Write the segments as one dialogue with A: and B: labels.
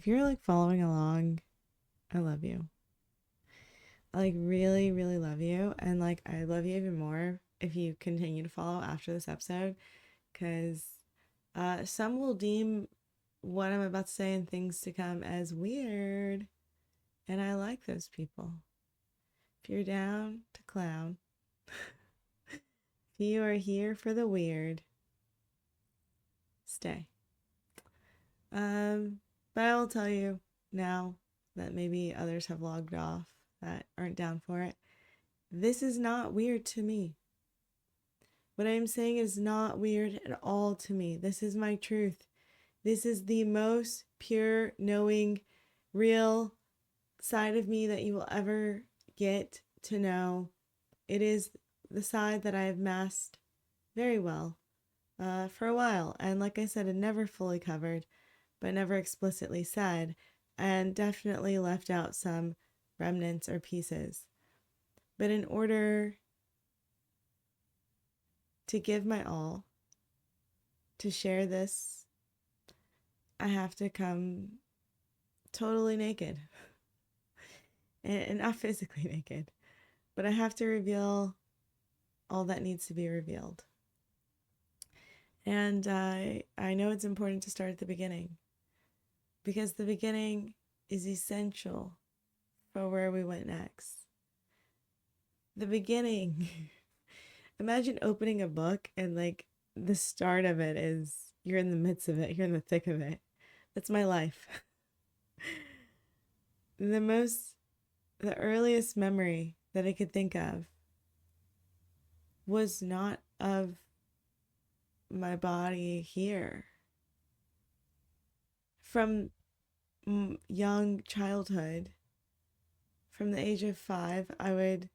A: if you're like following along, I love you. I like really, really love you. And like, I love you even more if you continue to follow after this episode, because some will deem what I'm about to say and things to come as weird. And I like those people. If you're down to clown, if you are here for the weird, stay. Um, but I will tell you now that maybe others have logged off that aren't down for it. This is not weird to me. What I'm saying is not weird at all to me. This is my truth. This is the most pure, knowing, real side of me that you will ever get to know. It is the side that I have masked very well for a while. And like I said, it never fully covered, but never explicitly said, and definitely left out some remnants or pieces. But in order to give my all, to share this, I have to come totally naked. And not physically naked, but I have to reveal all that needs to be revealed. And I know it's important to start at the beginning, because the beginning is essential for where we went next. The beginning. Imagine opening a book and like the start of it is you're in the midst of it, you're in the thick of it. That's my life. The earliest memory that I could think of was not of my body here. From young childhood, from the age of 5, I would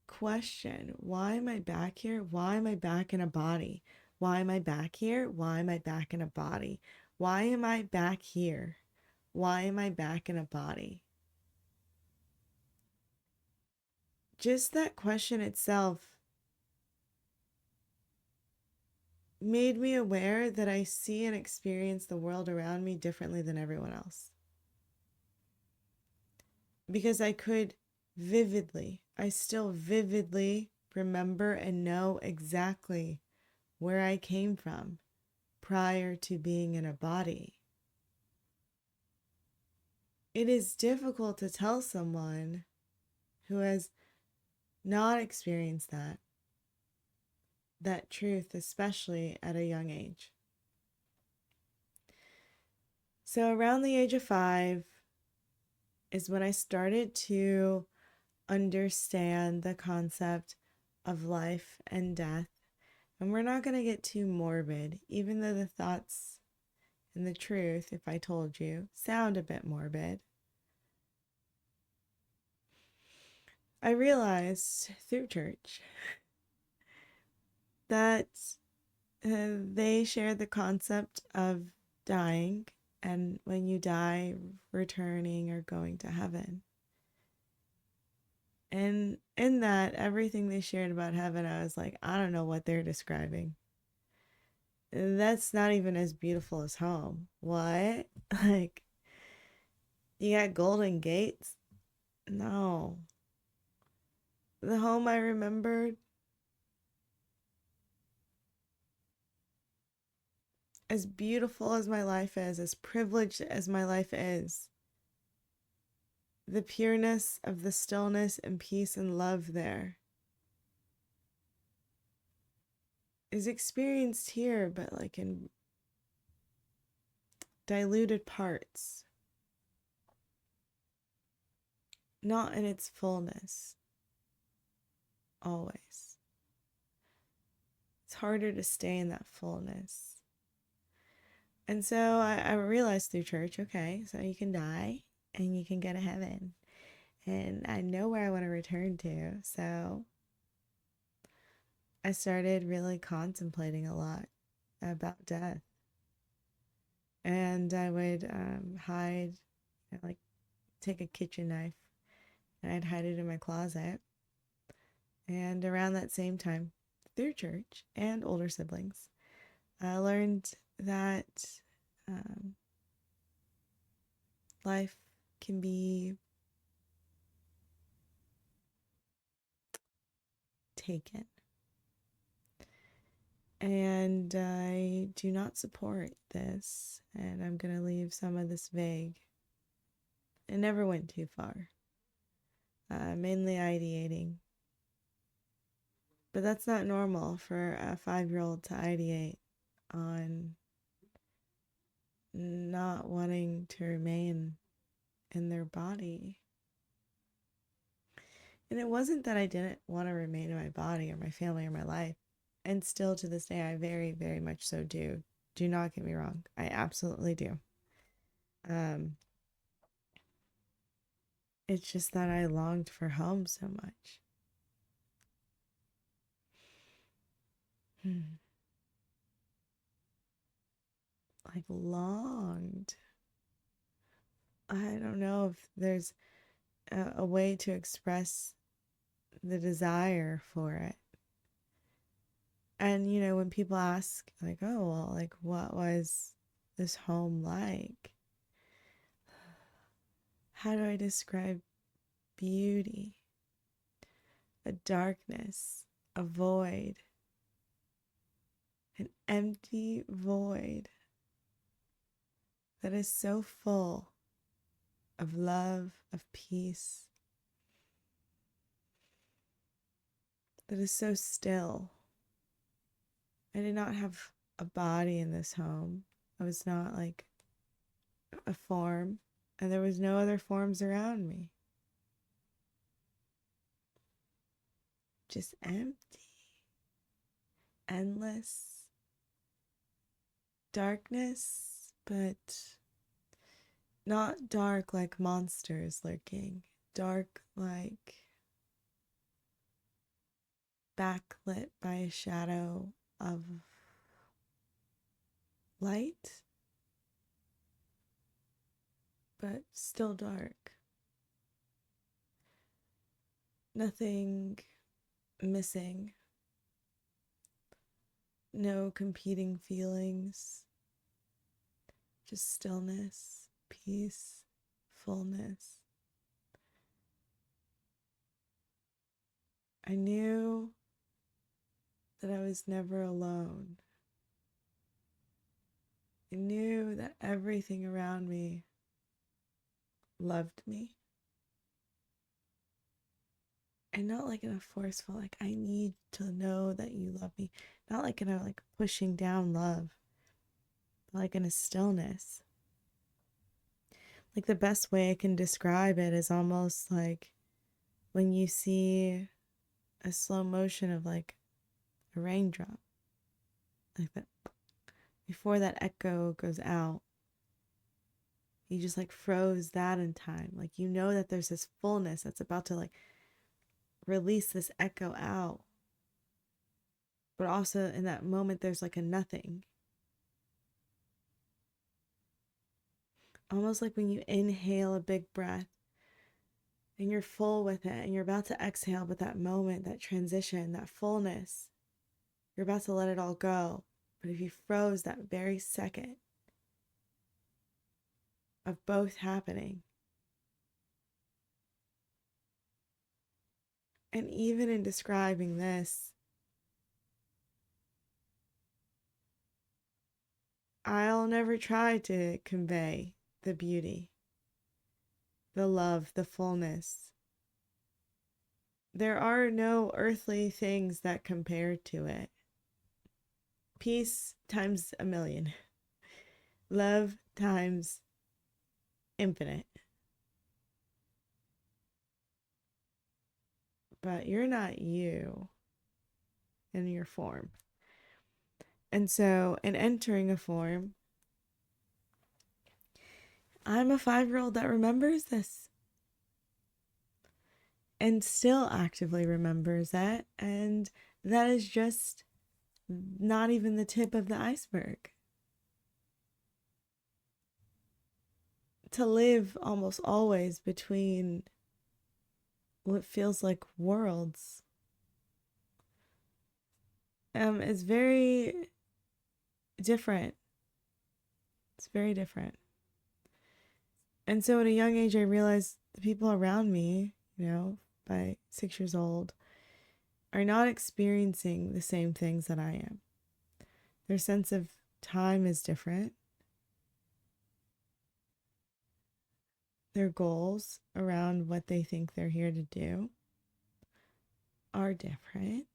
A: question, why am I back here? Why am I back in a body? Why am I back here? Why am I back in a body? Why am I back here? Why am I back in a body? Just that question itself made me aware that I see and experience the world around me differently than everyone else. Because I still vividly remember and know exactly where I came from prior to being in a body. It is difficult to tell someone who has not experienced that truth, especially at a young age. So around the age of 5 is when I started to understand the concept of life and death. And we're not going to get too morbid, even though the thoughts and the truth, if I told you, sound a bit morbid. I realized through church that they share the concept of dying, and when you die, returning or going to heaven. And in that, everything they shared about heaven, I was like, I don't know what they're describing. That's not even as beautiful as home. What? Like, you got golden gates? No. The home I remembered, as beautiful as my life is, as privileged as my life is, the pureness of the stillness and peace and love there is experienced here, but like in diluted parts, not in its fullness, always. It's harder to stay in that fullness. And so I realized through church, okay, so you can die and you can go to heaven. And I know where I want to return to. So I started really contemplating a lot about death. And I would hide, like take a kitchen knife and I'd hide it in my closet. And around that same time, through church and older siblings, I learned that life can be taken. And I do not support this, and I'm going to leave some of this vague. It never went too far. Mainly ideating. But that's not normal for a 5-year-old to ideate on not wanting to remain in their body. And it wasn't that I didn't want to remain in my body or my family or my life. And still to this day, I very, very much so do. Do not get me wrong. I absolutely do. It's just that I longed for home so much. Like longed. I don't know if there's a way to express the desire for it. And, when people ask, like, oh, well, like, what was this home like? How do I describe beauty? A darkness, a void, an empty void that is so full of love, of peace, that is so still. I did not have a body in this home. I was not like a form, and there was no other forms around me. Just empty, endless darkness, but not dark like monsters lurking, dark like backlit by a shadow of light, but still dark. Nothing missing. No competing feelings. Just stillness, peace, fullness. I knew that I was never alone. I knew that everything around me loved me. And not like in a forceful, like, I need to know that you love me. Not like in a like pushing down love, but like in a stillness. Like the best way I can describe it is almost like when you see a slow motion of like a raindrop. Like that, before that echo goes out, you just like froze that in time. Like you know that there's this fullness that's about to like release this echo out. But also in that moment, there's like a nothing. Almost like when you inhale a big breath and you're full with it and you're about to exhale, but that moment, that transition, that fullness, you're about to let it all go. But if you froze that very second of both happening, and even in describing this, I'll never try to convey the beauty, the love, the fullness. There are no earthly things that compare to it. Peace times a million. Love times infinite. But you're not you in your form. And so, in entering a form, I'm a 5-year-old that remembers this and still actively remembers it. And that is just not even the tip of the iceberg. To live almost always between what feels like worlds is very different. It's very different. And so at a young age, I realized the people around me, by 6 years old, are not experiencing the same things that I am. Their sense of time is different. Their goals around what they think they're here to do are different.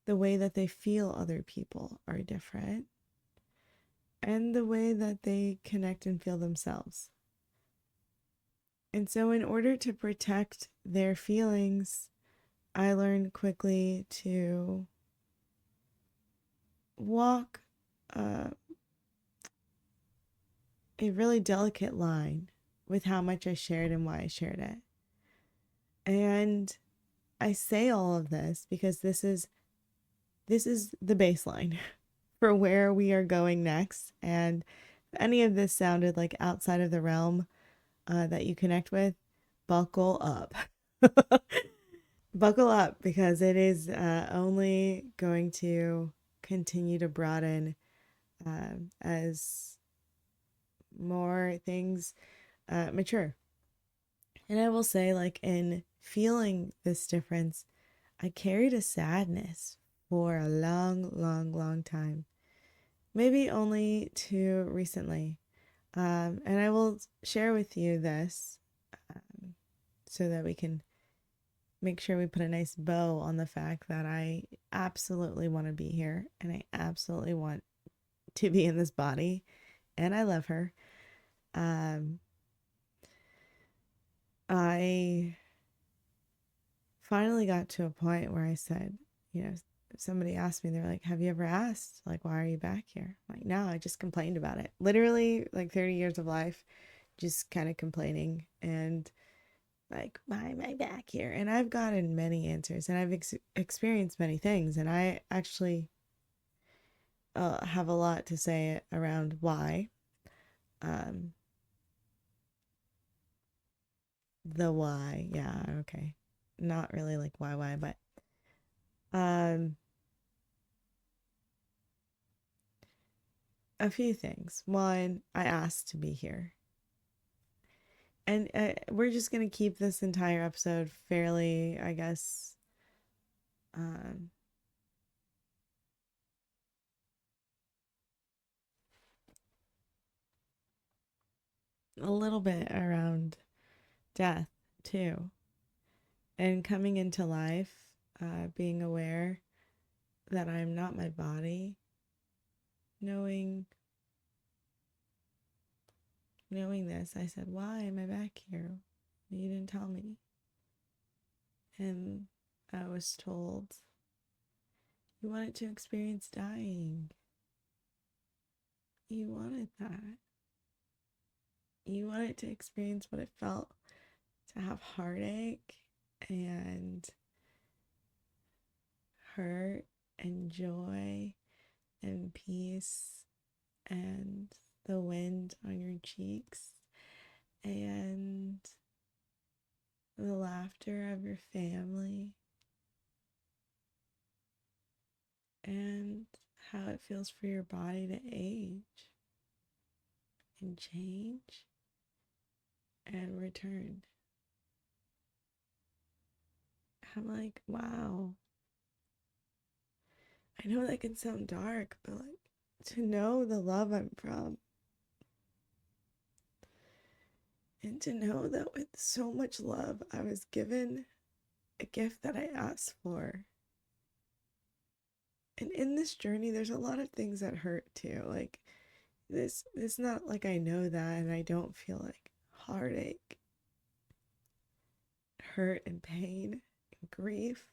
A: The way that they feel other people are different. And the way that they connect and feel themselves. And so, in order to protect their feelings, I learned quickly to walk a really delicate line with how much I shared and why I shared it. And I say all of this because this is the baseline for where we are going next. And if any of this sounded like outside of the realm that you connect with, buckle up. Buckle up, because it is only going to continue to broaden as more things mature. And I will say, like, in feeling this difference, I carried a sadness for a long, long, long time. Maybe only to recently. And I will share with you this so that we can make sure we put a nice bow on the fact that I absolutely want to be here and I absolutely want to be in this body and I love her. I finally got to a point where I said, somebody asked me, they're like, have you ever asked, like, why are you back here? I'm like, no, I just complained about it. Literally, like 30 years of life, just kind of complaining and like, why am I back here? And I've gotten many answers and I've experienced many things. And I actually have a lot to say around why. Um, the why. Yeah, okay. Not really like why, but um, a few things. One, I asked to be here. And we're just going to keep this entire episode fairly, I guess, um, a little bit around death too. And coming into life, being aware that I'm not my body, knowing this, I said, why am I back here? You didn't tell me. And I was told, you wanted to experience dying. You wanted that. You wanted to experience what it felt to have heartache and hurt and joy and peace and the wind on your cheeks and the laughter of your family and how it feels for your body to age and change and return. I'm like, wow. I know that can sound dark, but like to know the love I'm from and to know that with so much love I was given a gift that I asked for. And in this journey, there's a lot of things that hurt too. Like this, it's not like I know that and I don't feel like heartache, hurt, and pain and grief.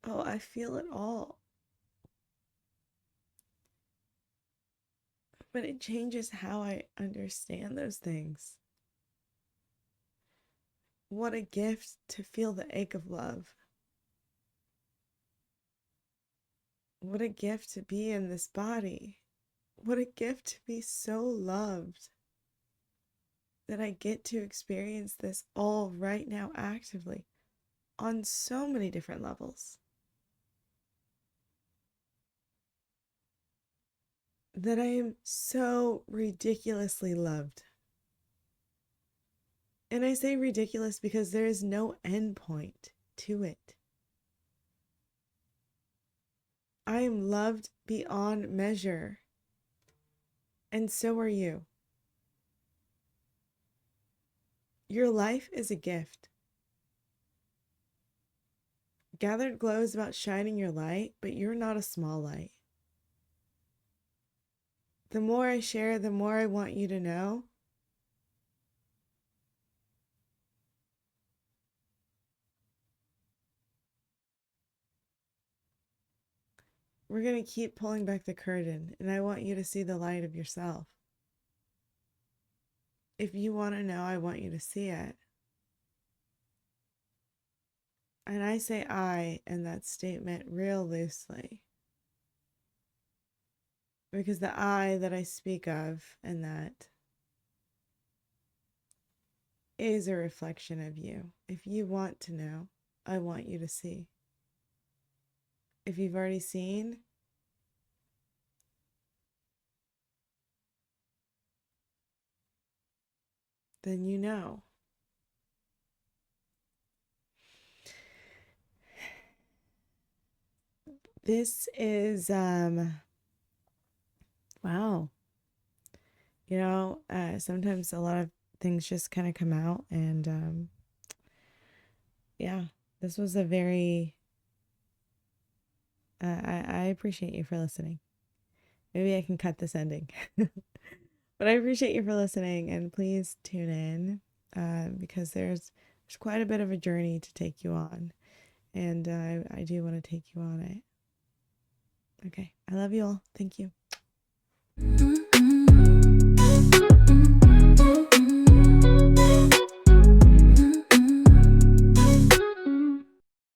A: Oh, I feel it all. But it changes how I understand those things. What a gift to feel the ache of love. What a gift to be in this body. What a gift to be so loved that I get to experience this all right now actively on so many different levels. That I am so ridiculously loved And I say ridiculous because there is no end point to it. I am loved beyond measure. And so are you. Your life is a gift. Gathered Glow is about shining your light, but you're not a small light. The more I share, the more I want you to know. We're going to keep pulling back the curtain, and I want you to see the light of yourself. If you want to know, I want you to see it. And I say I in that statement real loosely. Because the I that I speak of and that is a reflection of you. If you want to know, I want you to see. If you've already seen, then you know. This is wow. You know, sometimes a lot of things just kind of come out, and yeah, this was a very I appreciate you for listening. Maybe I can cut this ending. But I appreciate you for listening, and please tune in because there's quite a bit of a journey to take you on, and I do want to take you on it. Okay, I love you all. Thank you.